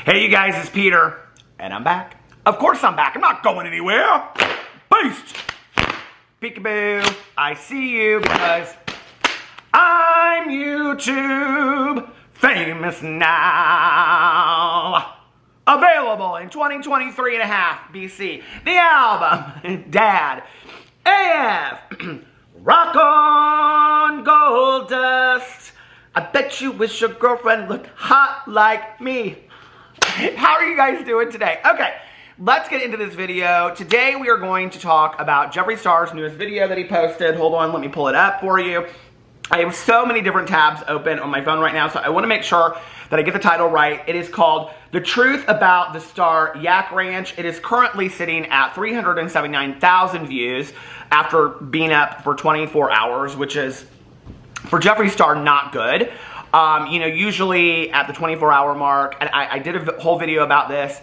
Hey you guys, it's Peter, and I'm back. Of course I'm back. I'm not going anywhere. Beast! Peekaboo, I see you because I'm YouTube famous now. Available in 2023 and a half BC. The album, Dad, AF, Rock on Gold Dust. I bet you wish your girlfriend looked hot like me. How are you guys doing today? Okay, let's get into this video. Today we are going to talk about Jeffree Star's newest video that he posted. Hold on, let me pull it up for you. I have so many different tabs open on my phone right now, so I want to make sure that I get the title right. It is called The Truth About the Star Yak Ranch. It is currently sitting at 379,000 views after being up for 24 hours, which is, for Jeffree Star, not good. You know, usually at the 24-hour mark, and I did a whole video about this,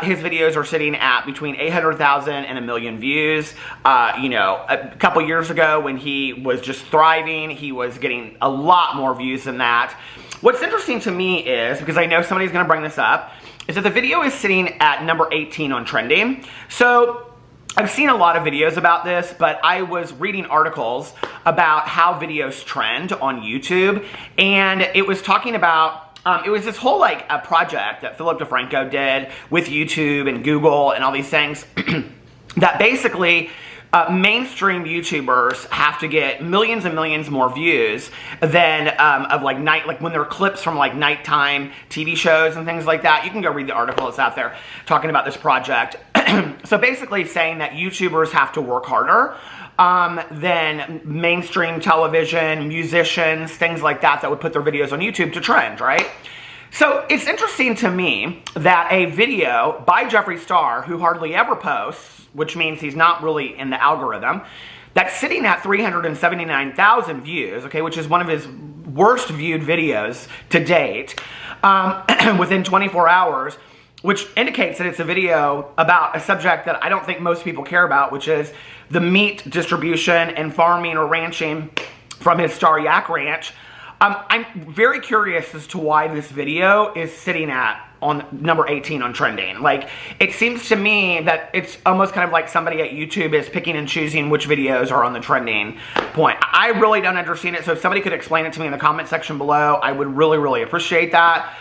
his videos are sitting at between 800,000 and 1 million views. You know, a couple years ago when he was just thriving, he was getting a lot more views than that. What's interesting to me is, because I know somebody's going to bring this up, is that the video is sitting at number 18 on trending. So I've seen a lot of videos about this, but I was reading articles about how videos trend on YouTube, and it was talking about, it was this whole like a project that Philip DeFranco did with YouTube and Google and all these things that basically mainstream YouTubers have to get millions and millions more views than of like when they're clips from like nighttime TV shows and things like that. You can go read the article that's out there talking about this project. So basically saying that YouTubers have to work harder than mainstream television, musicians, things like that would put their videos on YouTube to trend, right? So it's interesting to me that a video by Jeffree Star, who hardly ever posts, which means he's not really in the algorithm, that's sitting at 379,000 views, okay, which is one of his worst viewed videos to date, within 24 hours, which indicates that it's a video about a subject that I don't think most people care about, which is the meat distribution and farming or ranching from his Star Yak Ranch. I'm very curious as to why this video is sitting on number 18 on trending. Like, it seems to me that it's almost kind of like somebody at YouTube is picking and choosing which videos are on the trending point. I really don't understand it, so if somebody could explain it to me in the comment section below, I would really, really appreciate that.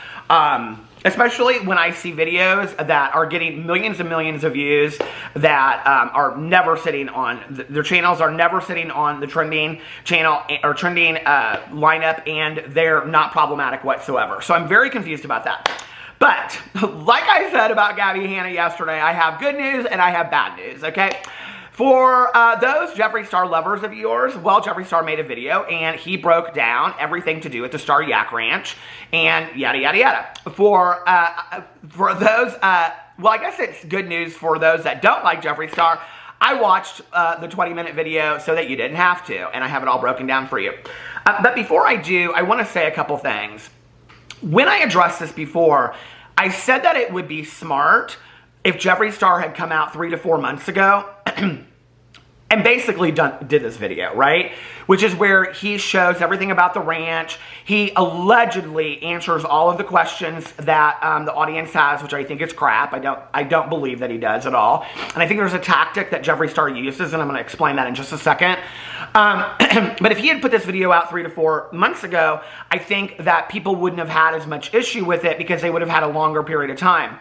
Especially when I see videos that are getting millions and millions of views that are never sitting on, their channels are never sitting on the trending channel or trending lineup, and they're not problematic whatsoever. So I'm very confused about that. But like I said about Gabby Hanna yesterday, I have good news and I have bad news, okay? For those Jeffree Star lovers of yours, well, Jeffree Star made a video and he broke down everything to do with the Star Yak Ranch and yada, yada, yada. For those, well, I guess it's good news for those that don't like Jeffree Star. I watched the 20-minute video so that you didn't have to, and I have it all broken down for you. But before I do, I want to say a couple things. When I addressed this before, I said that it would be smart if Jeffree Star had come out 3 to 4 months ago and basically did this video, right? Which is where he shows everything about the ranch. He allegedly answers all of the questions that the audience has, which I think is crap. I don't believe that he does at all. And I think there's a tactic that Jeffree Star uses, and I'm going to explain that in just a second. But if he had put this video out 3 to 4 months ago, I think that people wouldn't have had as much issue with it because they would have had a longer period of time.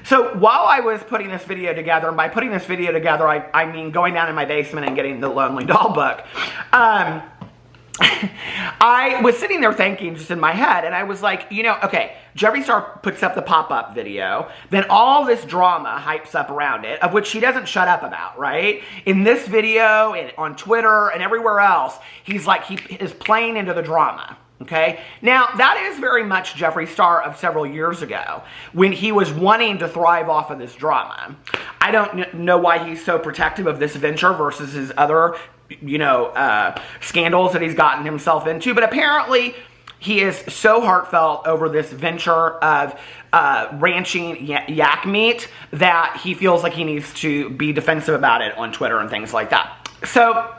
So while I was putting this video together, and by putting this video together, I mean going down in my basement and getting the Lonely Doll book, I was sitting there thinking just in my head, and I was like, you know, okay, Jeffree Star puts up the pop-up video, then all this drama hypes up around it, of which he doesn't shut up about, right? In this video, and on Twitter, and everywhere else, he's like, he is playing into the drama. Okay, now that is very much Jeffree Star of several years ago when he was wanting to thrive off of this drama. I don't know why he's so protective of this venture versus his other, you know, scandals that he's gotten himself into, but apparently he is so heartfelt over this venture of ranching yak meat that he feels like he needs to be defensive about it on Twitter and things like that. So,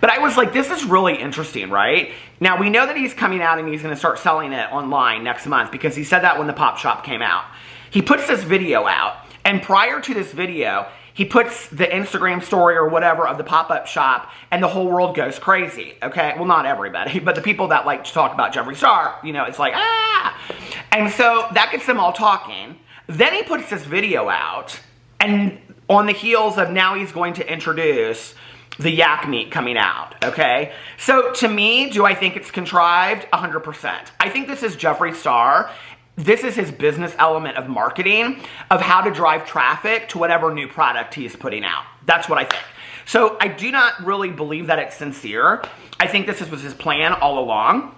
but I was like, this is really interesting, right? Now, we know that he's coming out and he's going to start selling it online next month because he said that when the Pop Shop came out. he puts this video out, and prior to this video, he puts the Instagram story or whatever of the pop-up shop, and the whole world goes crazy, okay? Well, not everybody, but the people that like to talk about Jeffree Star, you know, it's like, ah! And so that gets them all talking. Then he puts this video out, and on the heels of now he's going to introduce the yak meat coming out, okay? So to me, do I think it's contrived? 100%. I think this is Jeffree Star. This is his business element of marketing, of how to drive traffic to whatever new product he's putting out. That's what I think. So I do not really believe that it's sincere. I think this was his plan all along.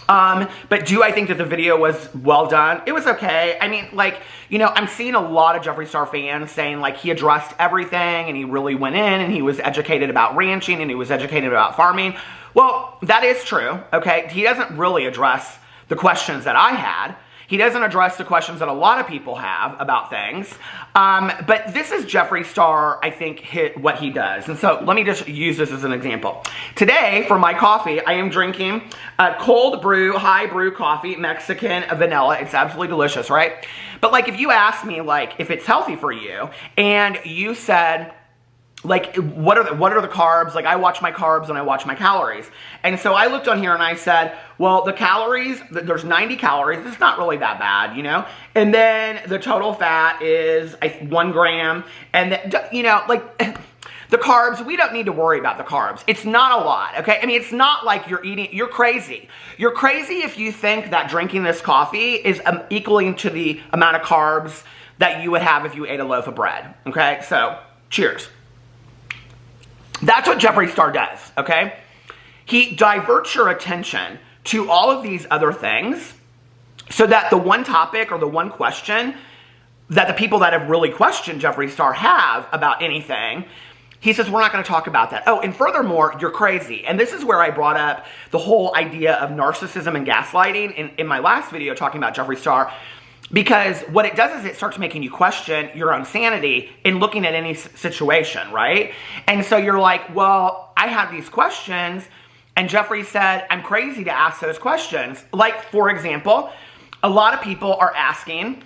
But do I think that the video was well done? It was okay. I mean, like, you know, I'm seeing a lot of Jeffree Star fans saying, like, he addressed everything, and he really went in, and he was educated about ranching, and he was educated about farming. Well, that is true, okay? He doesn't really address the questions that I had. He doesn't address the questions that a lot of people have about things. But this is Jeffree Star, I think, what he does. And so let me just use this as an example. Today, for my coffee, I am drinking a cold brew, high brew coffee, Mexican vanilla. It's absolutely delicious, right? But like, if you asked me, like, if it's healthy for you, and you said, like, what are the carbs? Like, I watch my carbs and I watch my calories. And so I looked on here and I said, well, the calories, there's 90 calories. It's not really that bad, you know? And then the total fat is 1 gram. And, you know, like, the carbs, we don't need to worry about the carbs. It's not a lot, okay? I mean, it's not like you're crazy. You're crazy if you think that drinking this coffee is equaling to the amount of carbs that you would have if you ate a loaf of bread, okay? So, cheers. That's what Jeffree Star does, okay? He diverts your attention to all of these other things so that the one topic or the one question that the people that have really questioned Jeffree Star have about anything, he says, we're not going to talk about that. Oh, and furthermore, you're crazy. And this is where I brought up the whole idea of narcissism and gaslighting in my last video talking about Jeffree Star. Because what it does is it starts making you question your own sanity in looking at any situation, right? And so you're like, well, I have these questions, and Jeffree said, I'm crazy to ask those questions. Like, for example, a lot of people are asking,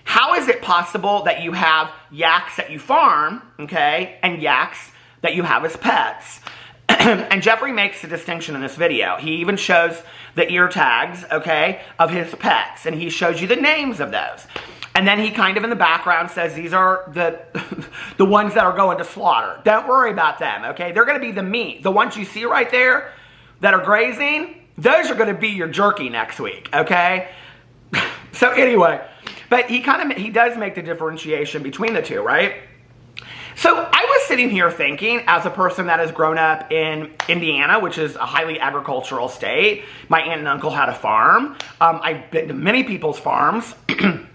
how is it possible that you have yaks that you farm, okay, and yaks that you have as pets? And Jeffree makes a distinction in this video. He even shows the ear tags, okay, of his pets, and he shows you the names of those. And then he kind of in the background says these are the ones that are going to slaughter. Don't worry about them, okay? They're going to be the meat. The ones you see right there that are grazing, those are going to be your jerky next week, okay? So anyway, but he does make the differentiation between the two, right? So I was sitting here thinking, as a person that has grown up in Indiana, which is a highly agricultural state, my aunt and uncle had a farm. I've been to many people's farms. And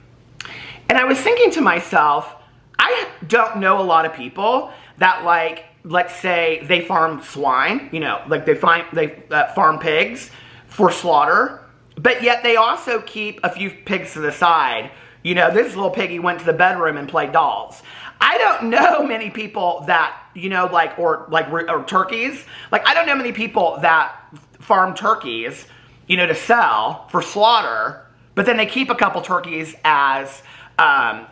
I was thinking to myself, I don't know a lot of people that, like, let's say they farm swine, you know, like they farm pigs for slaughter, but yet they also keep a few pigs to the side. You know, this little piggy went to the bedroom and played dolls. I don't know many people that, you know, or turkeys. Like, I don't know many people that farm turkeys, you know, to sell for slaughter, but then they keep a couple turkeys as,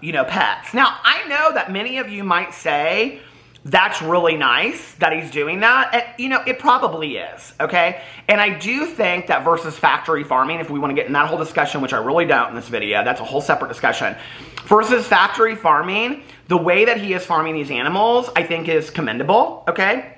you know, pets. Now, I know that many of you might say, that's really nice that he's doing that. And, you know, it probably is, okay? And I do think that versus factory farming, if we want to get in that whole discussion, which I really don't in this video, that's a whole separate discussion. Versus factory farming, the way that he is farming these animals, I think is commendable, okay?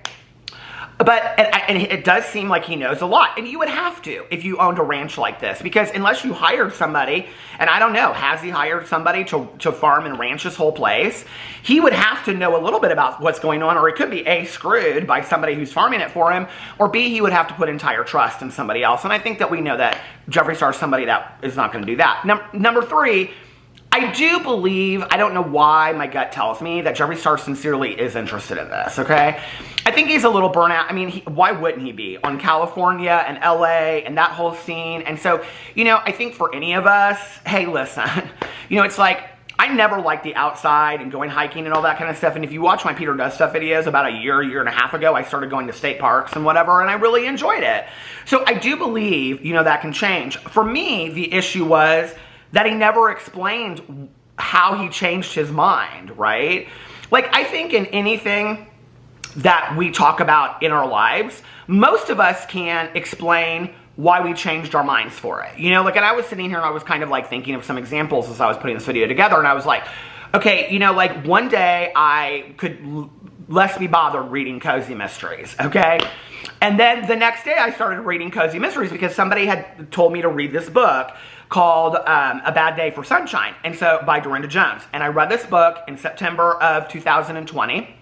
But, and it does seem like he knows a lot. And you would have to if you owned a ranch like this. Because unless you hired somebody, and I don't know, has he hired somebody to farm and ranch this whole place? He would have to know a little bit about what's going on, or he could be A, screwed by somebody who's farming it for him, or B, he would have to put entire trust in somebody else. And I think that we know that Jeffree Star is somebody that is not going to do that. Number three, I do believe, I don't know why my gut tells me that Jeffree Star sincerely is interested in this, okay? I think he's a little burnout. I mean, why wouldn't he be? On California and LA and that whole scene. And so, you know, I think for any of us, hey, listen, you know, it's like, I never liked the outside and going hiking and all that kind of stuff. And if you watch my Peter Does Stuff videos, about a year and a half ago, I started going to state parks and whatever, and I really enjoyed it. So I do believe, you know, that can change. For me, the issue was that he never explained how he changed his mind, right? Like, I think in anything that we talk about in our lives, most of us can explain why we changed our minds for it. You know, like, and I was sitting here and I was kind of like thinking of some examples as I was putting this video together, and I was like, okay, you know, like, one day I could less be bothered reading cozy mysteries, okay? And then the next day I started reading cozy mysteries because somebody had told me to read this book called A Bad Day for Sunshine, and so by Dorinda Jones. And I read this book in September of 2020.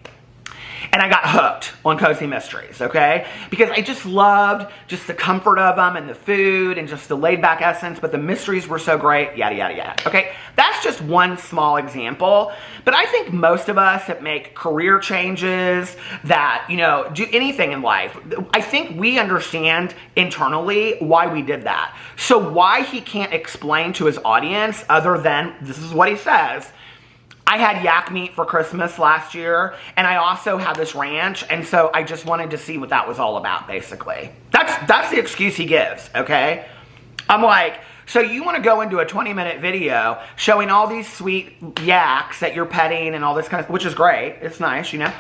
And I got hooked on cozy mysteries, okay? Because I just loved just the comfort of them and the food and just the laid-back essence, but the mysteries were so great, yada, yada, yada, okay? That's just one small example, but I think most of us that make career changes, that, you know, do anything in life, I think we understand internally why we did that. So why he can't explain to his audience other than, this is what he says, I had yak meat for Christmas last year, and I also had this ranch, and so I just wanted to see what that was all about, basically. That's the excuse he gives, okay? I'm like, so you want to go into a 20-minute video showing all these sweet yaks that you're petting and all this kind of, which is great, it's nice, you know,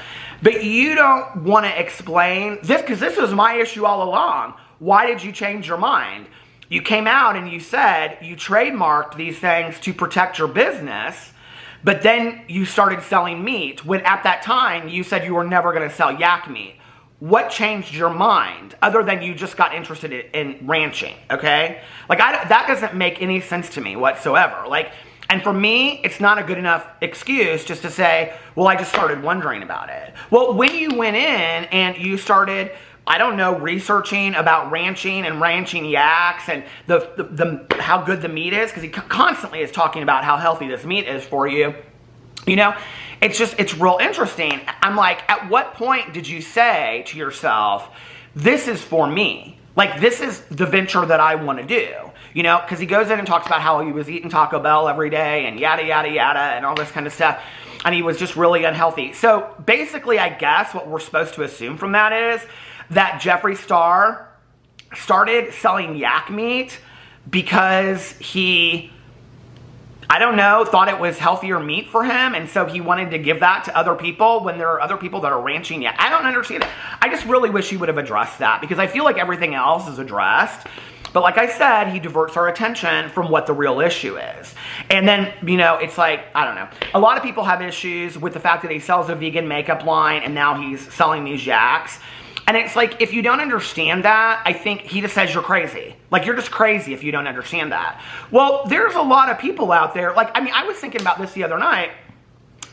but you don't want to explain this, because this was my issue all along. Why did you change your mind? You came out and you said you trademarked these things to protect your business, but then you started selling meat when at that time you said you were never going to sell yak meat. What changed your mind other than you just got interested in ranching, okay? Like, that doesn't make any sense to me whatsoever. Like, and for me, it's not a good enough excuse just to say, well, I just started wondering about it. Well, when you went in and you started, I don't know, researching about ranching and ranching yaks and the how good the meat is, because he constantly is talking about how healthy this meat is for you, you know, it's real interesting. I'm like, at what point did you say to yourself, this is for me? Like, this is the venture that I want to do, you know, because he goes in and talks about how he was eating Taco Bell every day and yada, yada, yada, and all this kind of stuff. And he was just really unhealthy. So basically, I guess what we're supposed to assume from that is that Jeffree Star started selling yak meat because he, I don't know, thought it was healthier meat for him, and so he wanted to give that to other people when there are other people that are ranching yak. I don't understand it. I just really wish he would have addressed that, because I feel like everything else is addressed. But like I said, he diverts our attention from what the real issue is. And then, you know, it's like, I don't know. A lot of people have issues with the fact that he sells a vegan makeup line and now he's selling these yaks. And it's like, if you don't understand that, I think he just says you're crazy. Like, you're just crazy if you don't understand that. Well, there's a lot of people out there, like, I mean, I was thinking about this the other night.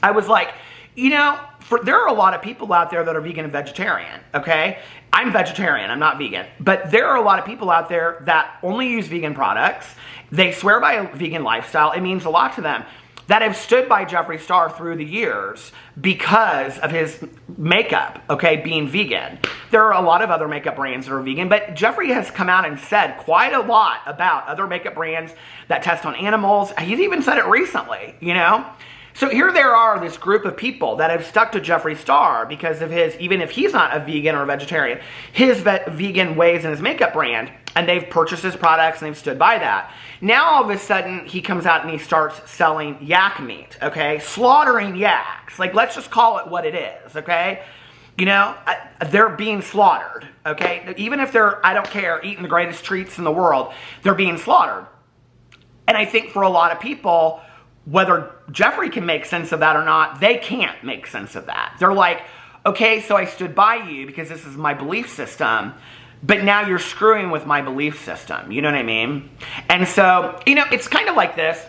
I was like, you know, there are a lot of people out there that are vegan and vegetarian, okay? I'm vegetarian, I'm not vegan. But there are a lot of people out there that only use vegan products. They swear by a vegan lifestyle. It means a lot to them. That have stood by Jeffree Star through the years because of his makeup, okay, being vegan. There are a lot of other makeup brands that are vegan, but Jeffree has come out and said quite a lot about other makeup brands that test on animals. He's even said it recently, you know? So here there are this group of people that have stuck to Jeffree Star because of his, even if he's not a vegan or a vegetarian, his vegan ways in his makeup brand, and they've purchased his products and they've stood by that. Now all of a sudden he comes out and he starts selling yak meat, okay? Slaughtering yaks. Like, let's just call it what it is, okay? You know, they're being slaughtered, okay? Even if they're, I don't care, eating the greatest treats in the world, they're being slaughtered. And I think for a lot of people, whether Jeffree can make sense of that or not, they can't make sense of that. They're like, okay, so I stood by you because this is my belief system, but now you're screwing with my belief system. You know what I mean? And so, you know, it's kind of like this.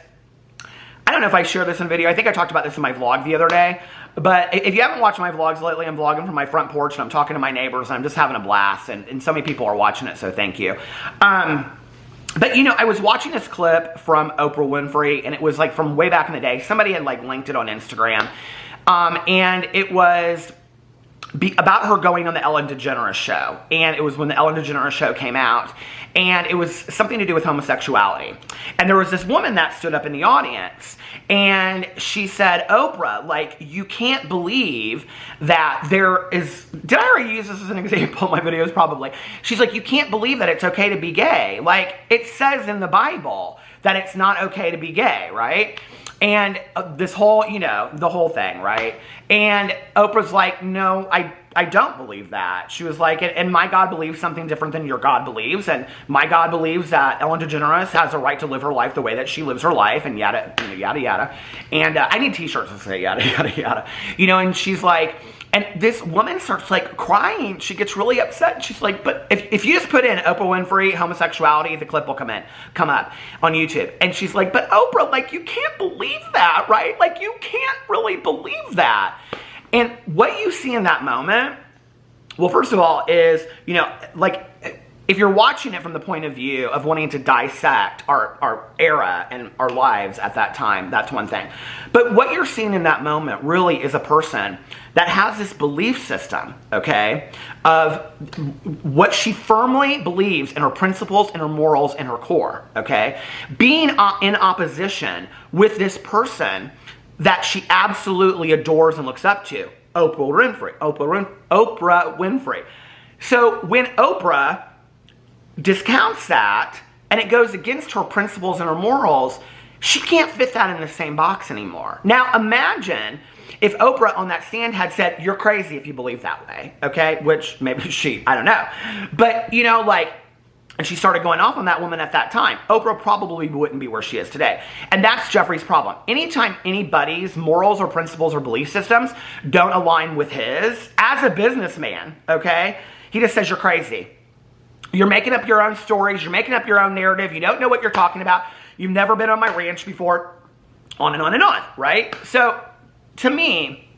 I don't know if I shared this in video. I think I talked about this in my vlog the other day. But if you haven't watched my vlogs lately, I'm vlogging from my front porch and I'm talking to my neighbors and I'm just having a blast. And so many people are watching it, so thank you. But, you know, I was watching this clip from Oprah Winfrey, and it was, like, from way back in the day. Somebody had, like, linked it on Instagram. And it was about her going on the Ellen DeGeneres show. And it was when the Ellen DeGeneres show came out. And it was something to do with homosexuality. And there was this woman that stood up in the audience. And she said, Oprah, like, you can't believe that there is... Did I already use this as an example in my videos? Probably. She's like, you can't believe that it's okay to be gay. Like, it says in the Bible that it's not okay to be gay, right? And this whole, the whole thing, right? And Oprah's like, no, I don't believe that. She was like, and my God believes something different than your God believes. And my God believes that Ellen DeGeneres has a right to live her life the way that she lives her life, and yada, yada, yada. And I need t-shirts that say yada, yada, yada. And she's like, and this woman starts like crying. She gets really upset. She's like, but if you just put in Oprah Winfrey homosexuality, the clip will come up on YouTube. And she's like, but Oprah, like, you can't believe that, right? Like, you can't really believe that. And what you see in that moment, well, first of all, is, like, if you're watching it from the point of view of wanting to dissect our era and our lives at that time, that's one thing. But what you're seeing in that moment really is a person that has this belief system, okay, of what she firmly believes in her principles and her morals and her core, okay, being in opposition with this person that she absolutely adores and looks up to, Oprah Winfrey. So when Oprah discounts that, and it goes against her principles and her morals, she can't fit that in the same box anymore. Now imagine if Oprah on that stand had said, you're crazy if you believe that way, okay? Which maybe I don't know. But, and she started going off on that woman at that time, Oprah probably wouldn't be where she is today. And that's Jeffree's problem. Anytime anybody's morals or principles or belief systems don't align with his, as a businessman, okay, he just says you're crazy. You're making up your own stories. You're making up your own narrative. You don't know what you're talking about. You've never been on my ranch before, on and on and on, right? So, to me,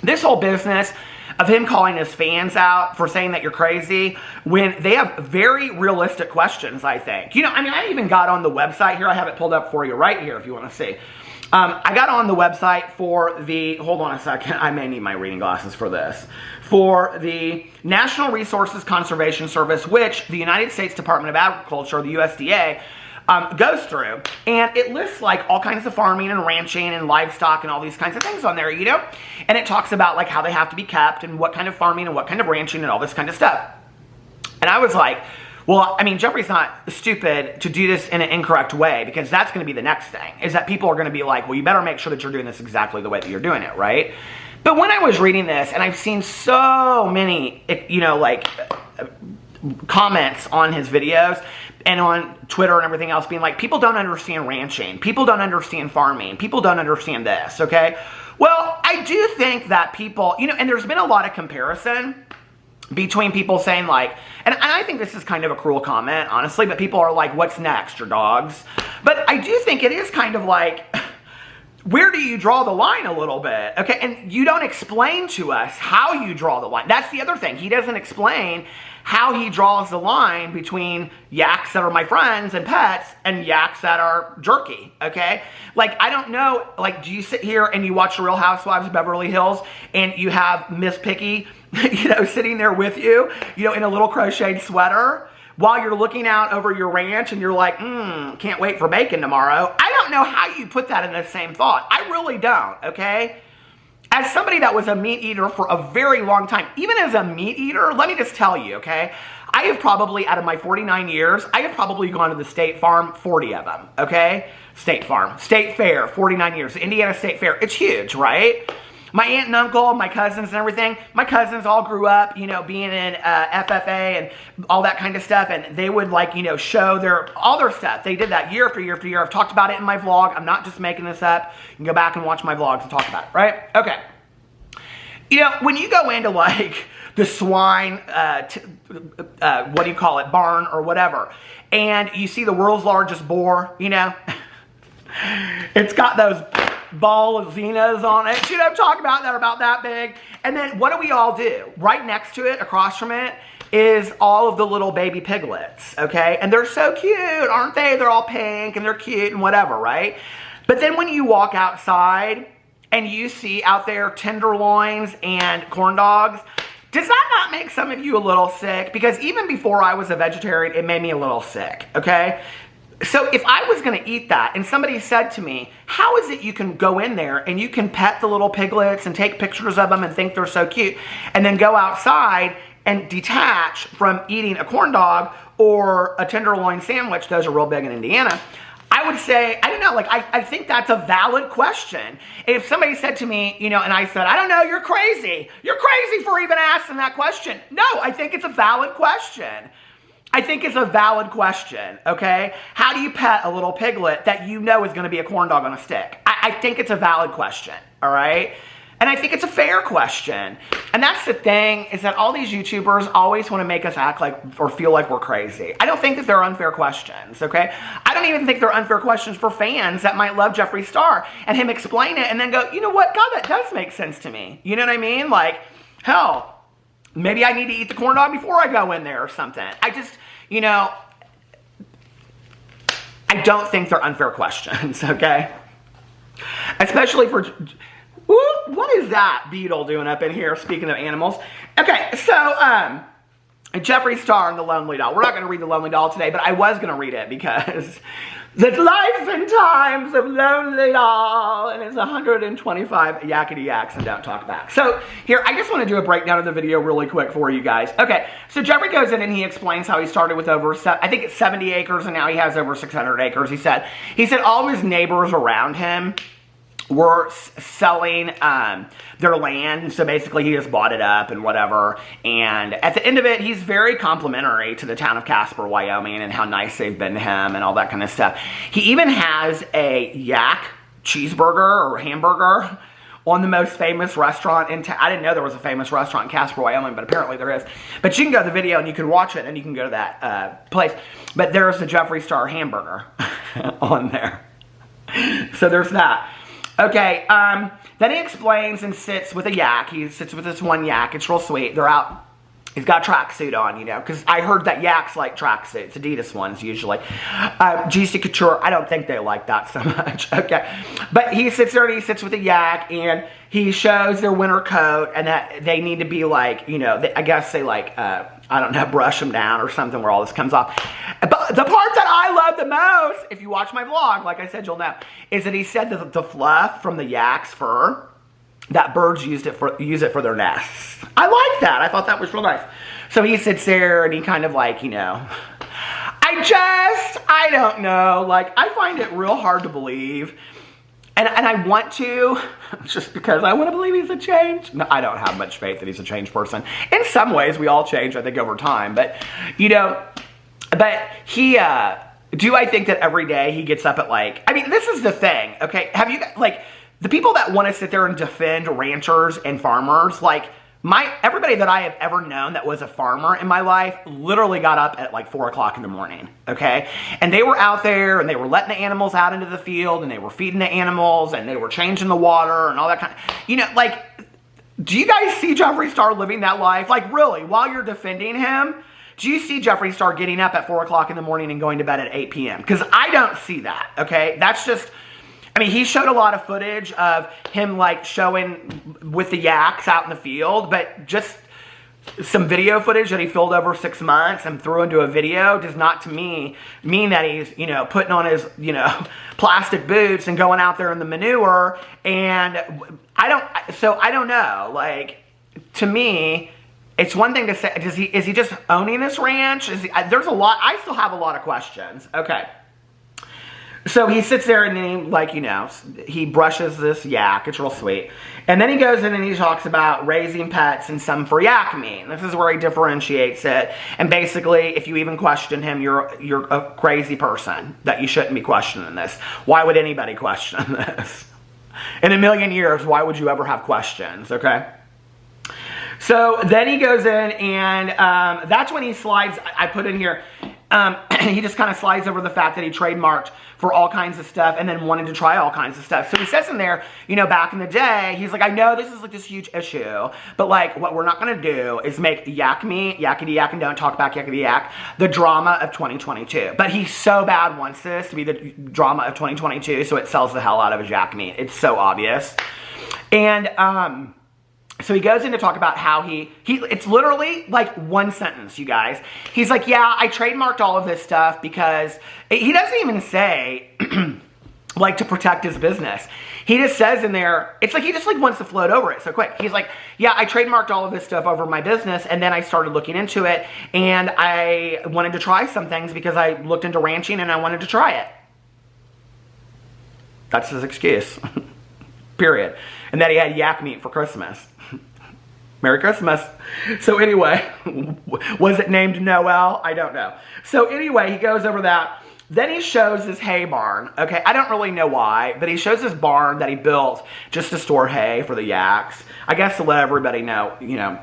this whole business of him calling his fans out for saying that you're crazy when they have very realistic questions, I think. I even got on the website here. I have it pulled up for you right here if you want to see. I got on the website for the, hold on a second, I may need my reading glasses for this, for the National Resources Conservation Service, which the United States Department of Agriculture, the USDA, goes through, and it lists like all kinds of farming and ranching and livestock and all these kinds of things on there, and it talks about like how they have to be kept and what kind of farming and what kind of ranching and all this kind of stuff. And I was like, well, Jeffree's not stupid to do this in an incorrect way, because that's going to be the next thing, is that people are going to be like, well, you better make sure that you're doing this exactly the way that you're doing it, right? But when I was reading this, and I've seen so many, comments on his videos and on Twitter and everything else being like, people don't understand ranching, people don't understand farming, people don't understand this, okay? Well, I do think that people, and there's been a lot of comparison between people saying like, and I think this is kind of a cruel comment, honestly, but people are like, what's next, your dogs? But I do think it is kind of like, where do you draw the line a little bit? Okay, and you don't explain to us how you draw the line. That's the other thing. He doesn't explain how he draws the line between yaks that are my friends and pets and yaks that are jerky, okay? Like, I don't know, like, do you sit here and you watch The Real Housewives of Beverly Hills and you have Miss Picky, sitting there with you, in a little crocheted sweater while you're looking out over your ranch and you're like, can't wait for bacon tomorrow. I don't know how you put that in the same thought. I really don't, okay? As somebody that was a meat eater for a very long time, even as a meat eater, let me just tell you, okay? I have probably, out of my 49 years, I have probably gone to the State Farm, 40 of them, okay? State Farm, State Fair, 49 years, Indiana State Fair. It's huge, right? My aunt and uncle, my cousins and everything, my cousins all grew up, being in FFA and all that kind of stuff, and they would show all their stuff. They did that year after year after year. I've talked about it in my vlog. I'm not just making this up. You can go back and watch my vlogs and talk about it, right? Okay. When you go into like the swine, barn or whatever, and you see the world's largest boar, it's got those ball of Xenas on it. I'm talking about that are about that big. And then what do we all do? Right next to it, across from it, is all of the little baby piglets, okay? And they're so cute, aren't they? They're all pink and they're cute and whatever, right? But then when you walk outside and you see out there tenderloins and corn dogs, does that not make some of you a little sick? Because even before I was a vegetarian, it made me a little sick, okay? So if I was going to eat that and somebody said to me, how is it you can go in there and you can pet the little piglets and take pictures of them and think they're so cute and then go outside and detach from eating a corn dog or a tenderloin sandwich, those are real big in Indiana, I would say, I don't know, like, I think that's a valid question. If somebody said to me, you know, and I said, I don't know, you're crazy. You're crazy for even asking that question. No, I think it's a valid question. I think it's a valid question, okay? How do you pet a little piglet that you know is going to be a corn dog on a stick? I think it's a valid question, all right? And I think it's a fair question. And that's the thing, is that all these YouTubers always want to make us act like or feel like we're crazy. I don't think that they're unfair questions, okay? I don't even think they're unfair questions for fans that might love Jeffree Star and him explain it and then go, you know what, God, that does make sense to me. You know what I mean? Like, hell, maybe I need to eat the corn dog before I go in there or something. I just, you know, I don't think they're unfair questions, okay? Especially for... Ooh, what is that beetle doing up in here, speaking of animals? Okay, so, Jeffree Star and the Lonely Doll. We're not going to read the Lonely Doll today, but I was going to read it because the life and times of Lonely Doll, and it's 125 yakety yaks and don't talk back. So, here, I just want to do a breakdown of the video really quick for you guys. Okay, so Jeffree goes in and he explains how he started with over, I think it's 70 acres, and now he has over 600 acres, he said. He said all of his neighbors around him were selling their land, so basically he just bought it up and whatever, and at the end of it, he's very complimentary to the town of Casper, Wyoming, and how nice they've been to him and all that kind of stuff. He even has a yak cheeseburger or hamburger on the most famous restaurant in town. I didn't know there was a famous restaurant in Casper, Wyoming, but apparently there is. But you can go to the video and you can watch it and you can go to that place. But there's the Jeffree Star hamburger on there. So there's that. Okay, then he explains and sits with a yak. He sits with this one yak. It's real sweet. They're out. He's got a tracksuit on, you know, because I heard that yaks like tracksuits. Adidas ones, usually. GC Couture, I don't think they like that so much. Okay, but he sits there and he sits with a yak, and he shows their winter coat, and that they need to be like, you know, I guess they like, I don't know, brush them down or something where all this comes off. But the part that I love the most, if you watch my vlog, like I said, you'll know, is that he said that the fluff from the yak's fur, that birds use it for their nests. I like that. I thought that was real nice. So he sits there and he kind of like, you know, I don't know, like, I find it real hard to believe. And I want to, just because I want to believe he's a change. No, I don't have much faith that he's a changed person. In some ways, we all change, I think, over time. But, you know, but he, do I think that every day he gets up at like, I mean, this is the thing, okay? Have you, like, the people that want to sit there and defend ranchers and farmers, like, everybody that I have ever known that was a farmer in my life literally got up at like 4 o'clock in the morning, okay? And they were out there and they were letting the animals out into the field and they were feeding the animals and they were changing the water and all that kind of, you know, like, do you guys see Jeffree Star living that life? Like, really, while you're defending him, do you see Jeffree Star getting up at 4 o'clock in the morning and going to bed at 8 p.m.? Because I don't see that, okay? That's just... I mean, he showed a lot of footage of him, like, showing with the yaks out in the field, but just some video footage that he filmed over 6 months and threw into a video does not, to me, mean that he's, you know, putting on his, you know, plastic boots and going out there in the manure, and I don't know, like, to me, it's one thing to say, is he just owning this ranch? There's a lot, I still have a lot of questions. Okay. So he sits there and he, like, you know, he brushes this yak. It's real sweet. And then he goes in and he talks about raising pets and some for yak meat. This is where he differentiates it. And basically, if you even question him, you're a crazy person, that you shouldn't be questioning this. Why would anybody question this? In a million years, why would you ever have questions, okay? So then he goes in and that's when he slides, I put in here, he just kind of slides over the fact that he trademarked for all kinds of stuff and then wanted to try all kinds of stuff. So he says in there, you know, back in the day, he's like, I know this is like this huge issue, but like what we're not going to do is make yak meat, yakety yak and don't talk back yakety yak, the drama of 2022. But he so bad wants this to be the drama of 2022, so it sells the hell out of his yak meat. It's so obvious. And, so he goes in to talk about how it's literally like one sentence, you guys. He's like, yeah, I trademarked all of this stuff because he doesn't even say like to protect his business. He just says in there, it's like he just like wants to float over it so quick. He's like, yeah, I trademarked all of this stuff over my business, and then I started looking into it, and I wanted to try some things because I looked into ranching and I wanted to try it. That's his excuse. Period. And that he had yak meat for Christmas. Merry Christmas. So anyway, was it named Noel? I don't know. So anyway, he goes over that. Then he shows his hay barn. Okay, I don't really know why, but he shows his barn that he built just to store hay for the yaks. I guess to let everybody know, you know,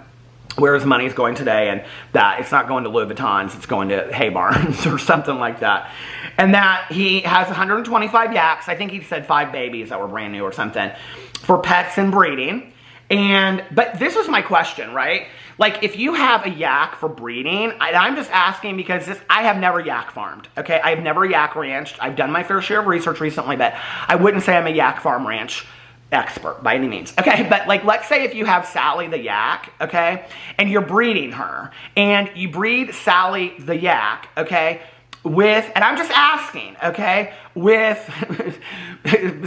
where his money is going today, and that it's not going to Louis Vuittons, it's going to hay barns or something like that. And that he has 125 yaks. I think he said 5 babies that were brand new or something for pets and breeding. But this was my question, right? Like, if you have a yak for breeding, I'm just asking because I have never yak farmed, okay? I've never yak ranched. I've done my fair share of research recently, but I wouldn't say I'm a yak farm ranch expert by any means, okay? But like, let's say if you have Sally the yak, okay? And you're breeding her, and you breed Sally the yak, okay? And I'm just asking, okay? With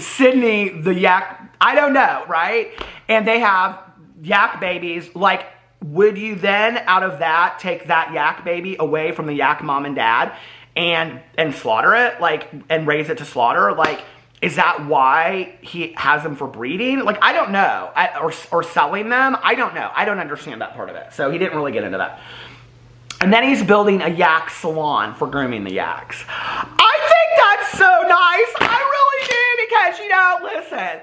Sydney the yak, I don't know, right? And they have yak babies, like, would you then, out of that, take that yak baby away from the yak mom and dad and slaughter it, like, and raise it to slaughter? Like, is that why he has them for breeding? Like, I don't know. Or selling them? I don't know. I don't understand that part of it. So he didn't really get into that. And then he's building a yak salon for grooming the yaks. I think that's so nice. I really do, because, you know, listen,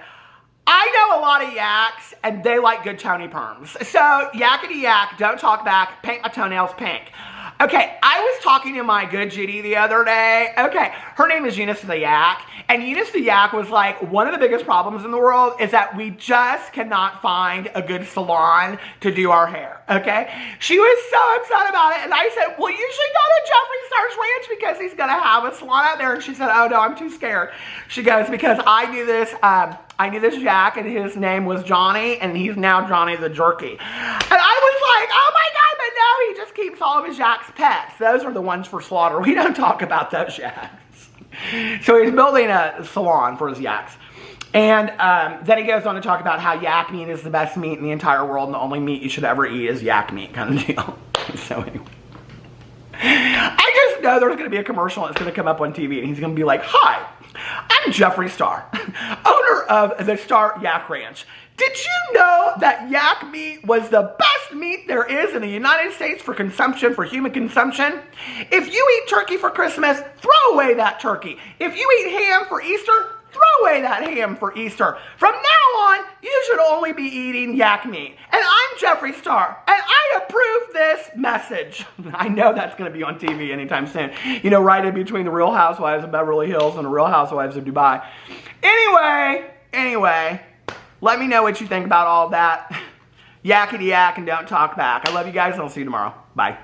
I know a lot of yaks, and they like good Tony perms. So, yakety yak, don't talk back, paint my toenails pink. Okay, I was talking to my good Judy the other day. Okay, her name is Eunice the Yak. And Eunice the Yak was like, one of the biggest problems in the world is that we just cannot find a good salon to do our hair, okay? She was so upset about it. And I said, well, you should go to Jeffree Star's Ranch because he's going to have a salon out there. And she said, oh, no, I'm too scared. She goes, because I knew this Jack, and his name was Johnny, and he's now Johnny the Jerky. And I was like, oh my God, but no, he just keeps all of his Jack's pets. Those are the ones for slaughter. We don't talk about those yaks. So he's building a salon for his yaks. And then he goes on to talk about how yak meat is the best meat in the entire world, and the only meat you should ever eat is yak meat, kind of deal. So anyway. I just know there's going to be a commercial and it's going to come up on TV, and he's going to be like, hi, I'm Jeffree Star, owner of the Star Yak Ranch. Did you know that yak meat was the best meat there is in the United States for consumption, for human consumption? If you eat turkey for Christmas, throw away that turkey. If you eat ham for Easter, throw away that ham for Easter. From now on, you should only be eating yak meat. And I'm Jeffree Star, and I approve this message. I know that's going to be on TV anytime soon. You know, right in between the Real Housewives of Beverly Hills and the Real Housewives of Dubai. Anyway, let me know what you think about all that. Yakety yak and don't talk back. I love you guys, and I'll see you tomorrow. Bye.